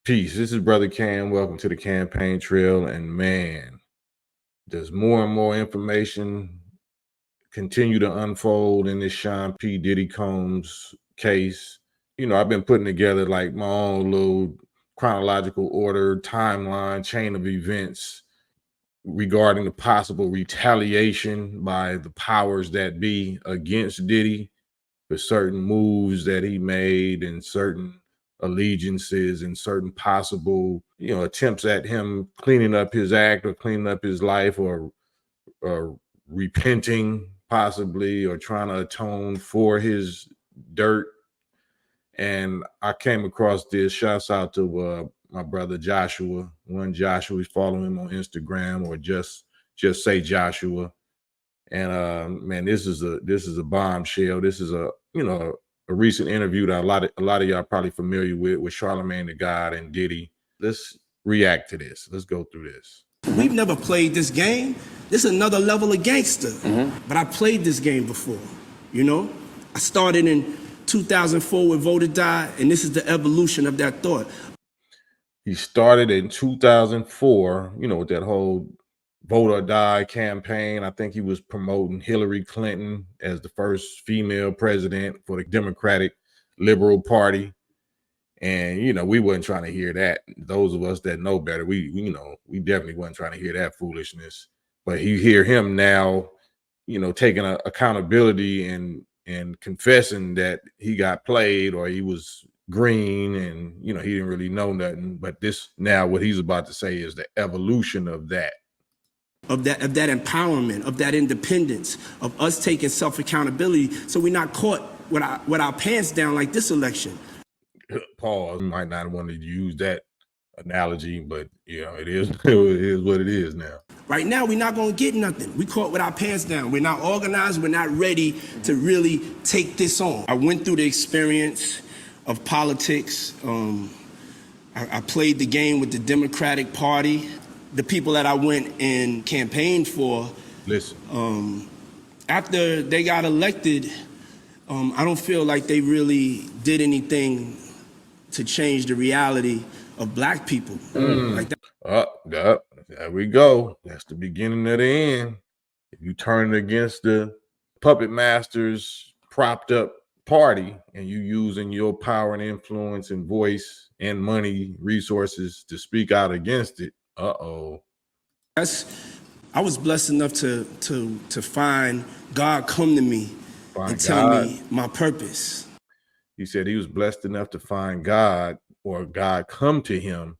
Peace. This is Brother Cam. Welcome to the campaign trail. And man, there's more and more information continue to unfold in this Sean P. Diddy Combs case. You know, I've been putting together like my own little chronological order, timeline, chain of events regarding the possible retaliation by the powers that be against Diddy for certain moves that he made and certain allegiances and certain possible, attempts at him cleaning up his act or cleaning up his life or repenting possibly or trying to atone for his dirt. And I came across this. Shouts out to my brother Joshua. One Joshua, he's following him on Instagram, or just say Joshua. And man, this is a bombshell. This is a recent interview that a lot of y'all probably familiar with Charlemagne the God and Diddy. Let's react to this. Let's go through this. We've never played this game. This is another level of gangster. But I played this game before, I started in 2004 with Vote or Die, and this is the evolution of that thought. He started in 2004, with that whole Vote or Die campaign. I think he was promoting Hillary Clinton as the first female president for the Democratic Liberal Party. And, we wasn't trying to hear that. Those of us that know better, we definitely wasn't trying to hear that foolishness. But you hear him now, taking accountability and confessing that he got played or he was green and, he didn't really know nothing. But this now, what he's about to say is the evolution of that. Of that empowerment, of that independence, of us taking self-accountability so we're not caught with our pants down like this election. Paul might not want to use that analogy, but it is what it is now. Right now, we're not going to get nothing. We caught with our pants down. We're not organized. We're not ready to really take this on. I went through the experience of politics. I played the game with the Democratic Party. The people that I went and campaigned for, after they got elected, I don't feel like they really did anything to change the reality of Black people. Like that. There we go. That's the beginning of the end. If you turn it against the puppet master's propped up party and you using your power and influence and voice and money, resources to speak out against it, I was blessed enough to find God come to me and tell me my purpose. He said he was blessed enough to find God, or God come to him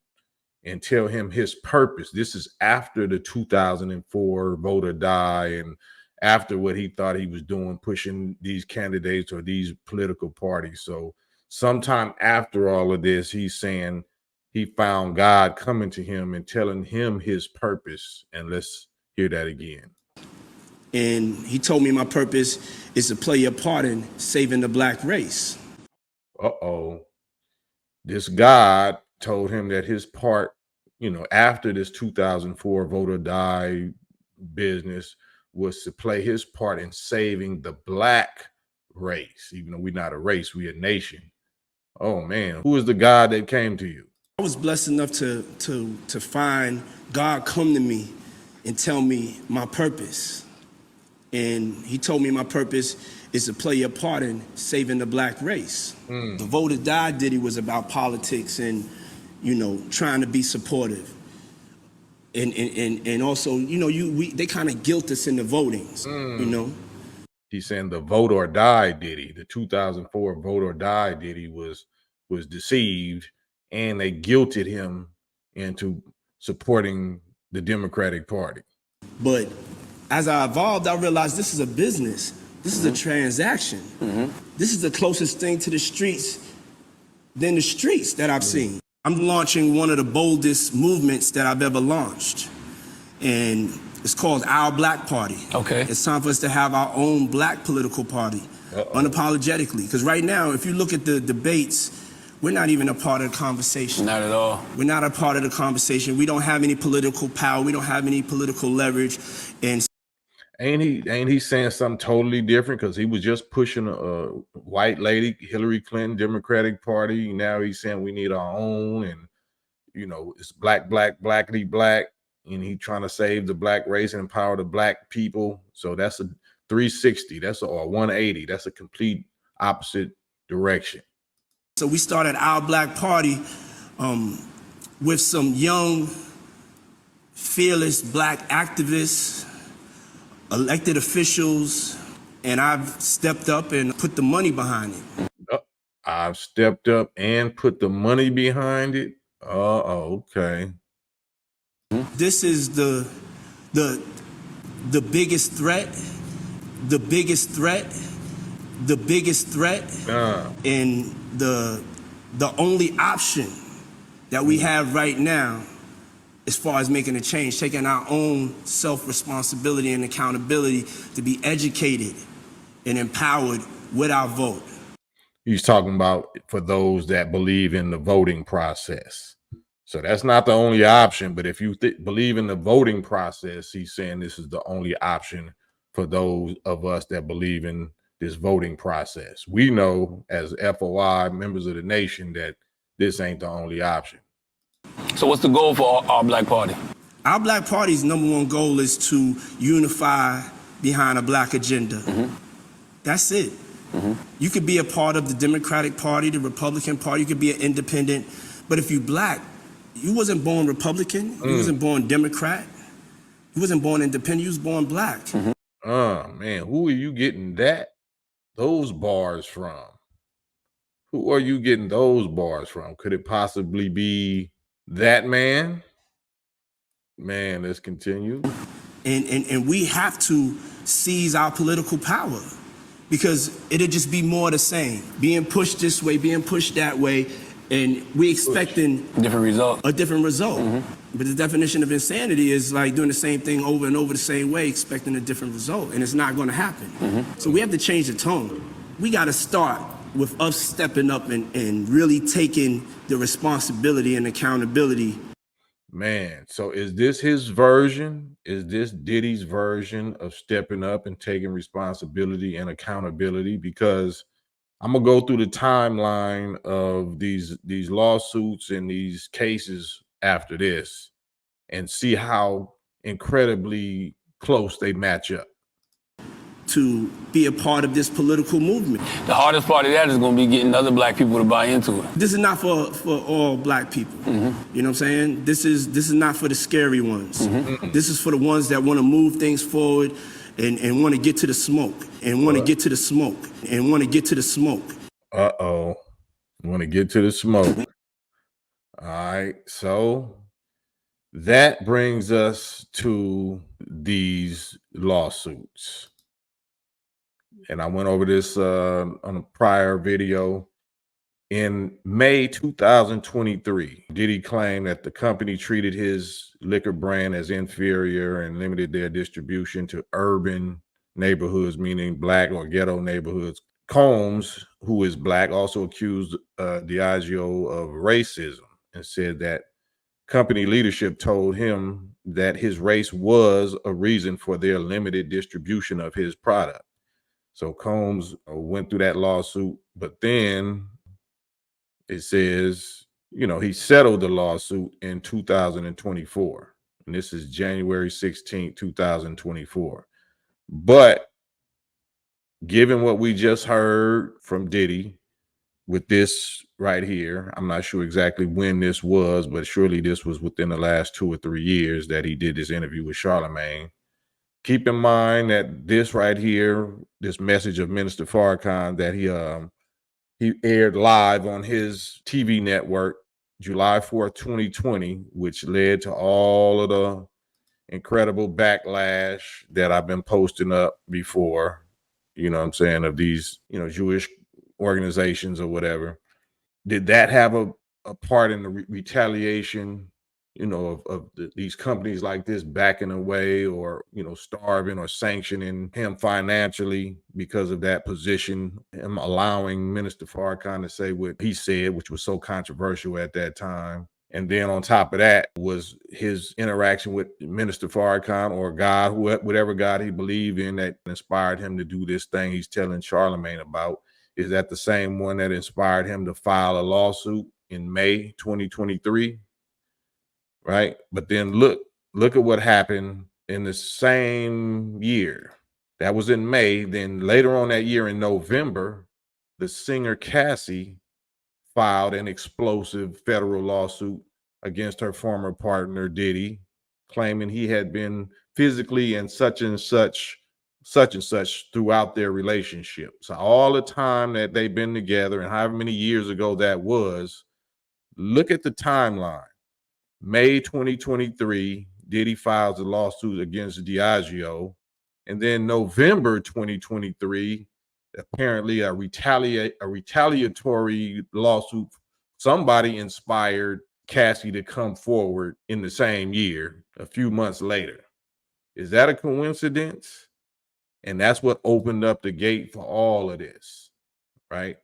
and tell him his purpose. This is after the 2004 Vote or Die and after what he thought he was doing, pushing these candidates or these political parties. So sometime after all of this, he's saying he found God coming to him and telling him his purpose. And let's hear that again. And he told me my purpose is to play a part in saving the Black race. This God told him that his part, after this 2004 Vote or Die business, was to play his part in saving the Black race. Even though we're not a race, we're a nation. Oh man, who is the God that came to you? I was blessed enough to find God come to me and tell me my purpose. And he told me my purpose is to play a part in saving the Black race. The Vote or Die Diddy was about politics and, trying to be supportive. And also, they kind of guilt us in the votings, He's saying the Vote or Die Diddy, the 2004 Vote or Die Diddy was deceived, and they guilted him into supporting the Democratic Party. But as I evolved, I realized this is a business. This is a transaction. This is the closest thing to the streets than the streets that I've seen. I'm launching one of the boldest movements that I've ever launched. And it's called Our Black Party. Okay. It's time for us to have our own Black political party, unapologetically. Because right now, if you look at the debates, we're not even a part of the conversation. Not at all. We're not a part of the conversation. We don't have any political power. We don't have any political leverage. And ain't he saying something totally different? Because he was just pushing a white lady, Hillary Clinton, Democratic Party. Now he's saying we need our own, and it's black, blackity black, and he trying to save the black race and empower the black people. So that's a 360. That's a 180. That's a complete opposite direction. So we started our Black Party with some young, fearless Black activists, elected officials, and I've stepped up and put the money behind it. I've stepped up and put the money behind it. Okay. This is the biggest threat, the biggest threat, the biggest threat, and the only option that we have right now as far as making a change, taking our own self-responsibility and accountability to be educated and empowered with our vote. He's talking about for those that believe in the voting process. So that's not the only option, but if you believe in the voting process, he's saying this is the only option for those of us that believe in this voting process. We know as FOI, members of the nation, that this ain't the only option. So what's the goal for our Black Party? Our Black Party's number one goal is to unify behind a Black agenda. That's it. You could be a part of the Democratic Party, the Republican Party, you could be an independent, but if you Black, you wasn't born Republican, you wasn't born Democrat, you wasn't born independent, you was born Black. Oh man, who are you getting those bars from? Who are you getting those bars from? Could it possibly be that man? Man, let's continue. And we have to seize our political power, because it'll just be more the same. Being pushed this way, being pushed that way, and we expecting a different result. But the definition of insanity is like doing the same thing over and over the same way, expecting a different result, and it's not going to happen. So we have to change the tone. We got to start with us stepping up and really taking the responsibility and accountability. Man, so is this his version? Is this Diddy's version of stepping up and taking responsibility and accountability? Because I'm gonna go through the timeline of these lawsuits and these cases after this and see how incredibly close they match up. To be a part of this political movement. The hardest part of that is going to be getting other Black people to buy into it. This is not for all Black people. You know what I'm saying? This is not for the scary ones. This is for the ones that want to move things forward and want to get to the smoke and want to get to the smoke and want to get to the smoke. Want to get to the smoke. All right, so that brings us to these lawsuits. And I went over this on a prior video. In May 2023, Diddy claimed that the company treated his liquor brand as inferior and limited their distribution to urban neighborhoods, meaning Black or ghetto neighborhoods. Combs, who is Black, also accused Diageo of racism and said that company leadership told him that his race was a reason for their limited distribution of his product. So Combs went through that lawsuit, but then it says, he settled the lawsuit in 2024. And this is January 16, 2024. But given what we just heard from Diddy with this right here, I'm not sure exactly when this was, but surely this was within the last 2 or 3 years that he did this interview with Charlemagne. Keep in mind that this right here, this message of Minister Farrakhan that he aired live on his TV network, July 4th, 2020, which led to all of the incredible backlash that I've been posting up before, of these, Jewish organizations or whatever. Did that have a part in the retaliation, of these companies like this backing away or, starving or sanctioning him financially because of that position, him allowing Minister Farrakhan to say what he said, which was so controversial at that time? And then on top of that was his interaction with Minister Farrakhan or God, whatever God he believed in that inspired him to do this thing he's telling Charlemagne about. Is that the same one that inspired him to file a lawsuit in May 2023? right? But then look at what happened in the same year. That was in May. Then later on that year in November, the singer Cassie filed an explosive federal lawsuit against her former partner Diddy, claiming he had been physically and such and such throughout their relationship. So all the time that they've been together and however many years ago that was, look at the timeline. May 2023, Diddy files a lawsuit against Diageo. And then November 2023, apparently a retaliatory lawsuit. Somebody inspired Cassie to come forward in the same year, a few months later. Is that a coincidence? And that's what opened up the gate for all of this, right?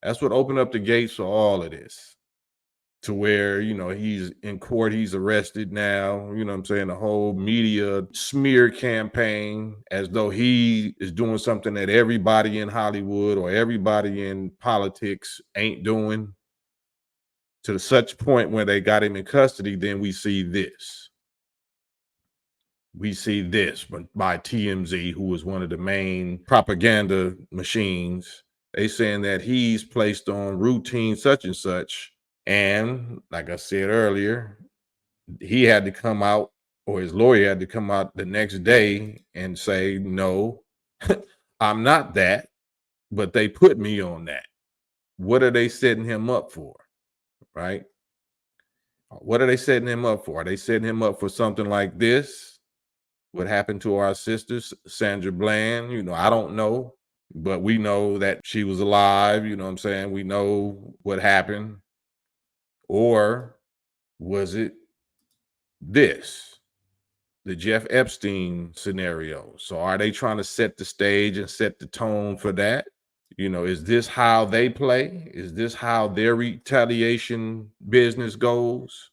That's what opened up the gates for all of this. To where, he's in court, he's arrested now, you know what I'm saying? The whole media smear campaign as though he is doing something that everybody in Hollywood or everybody in politics ain't doing, to such point where they got him in custody. Then we see this. We see this by TMZ, who was one of the main propaganda machines. They saying that he's placed on routine such and such. And like I said earlier, he had to come out, or his lawyer had to come out the next day and say, no, I'm not that, but they put me on that. What are they setting him up for? Right? What are they setting him up for? Are they setting him up for something like this? What happened to our sister, Sandra Bland? I don't know, but we know that she was alive. You know what I'm saying? We know what happened. Or was it this, the Jeff Epstein scenario? So are they trying to set the stage and set the tone for that? Is this how they play? Is this how their retaliation business goes?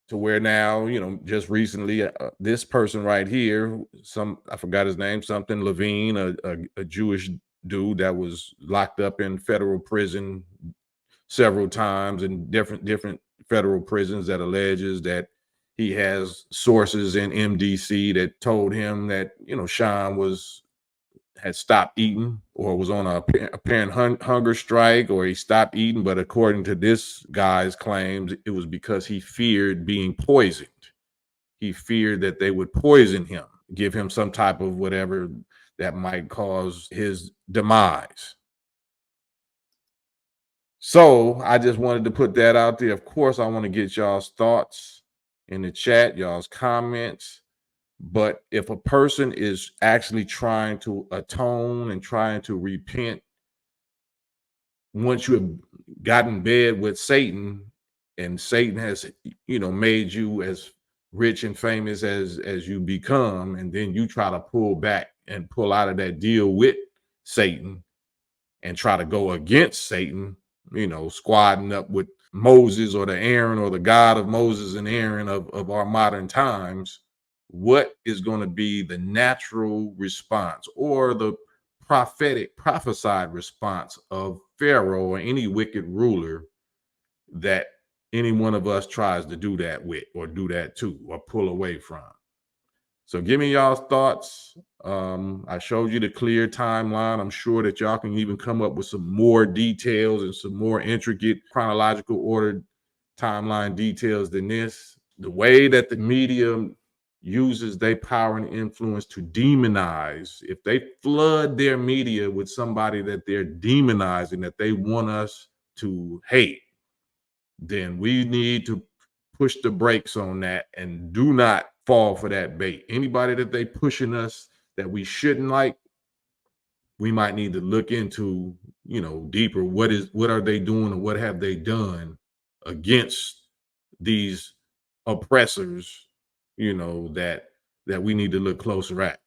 To where now, just recently, this person right here, I forgot his name, something Levine, a Jewish dude that was locked up in federal prison several times in different federal prisons, that alleges that he has sources in MDC that told him that, Sean had stopped eating or was on a apparent hunger strike, or he stopped eating. But according to this guy's claims, it was because he feared being poisoned. He feared that they would poison him, give him some type of whatever that might cause his demise. So I just wanted to put that out there. Of course, I want to get y'all's thoughts in the chat, y'all's comments. But if a person is actually trying to atone and trying to repent, once you have gotten in bed with Satan and Satan has, made you as rich and famous as you become, and then you try to pull back and pull out of that deal with Satan and try to go against Satan, squadding up with Moses or the Aaron or the God of Moses and Aaron of our modern times, what is going to be the natural response or the prophesied response of Pharaoh or any wicked ruler that any one of us tries to do that with, or do that to, or pull away from? So give me y'all's thoughts. I showed you the clear timeline. I'm sure that y'all can even come up with some more details and some more intricate chronological ordered timeline details than this. The way that the media uses their power and influence to demonize, if they flood their media with somebody that they're demonizing, that they want us to hate, then we need to push the brakes on that and do not fall for that bait. Anybody that they pushing us that we shouldn't like, we might need to look into, deeper. What are they doing, or what have they done against these oppressors, that we need to look closer at.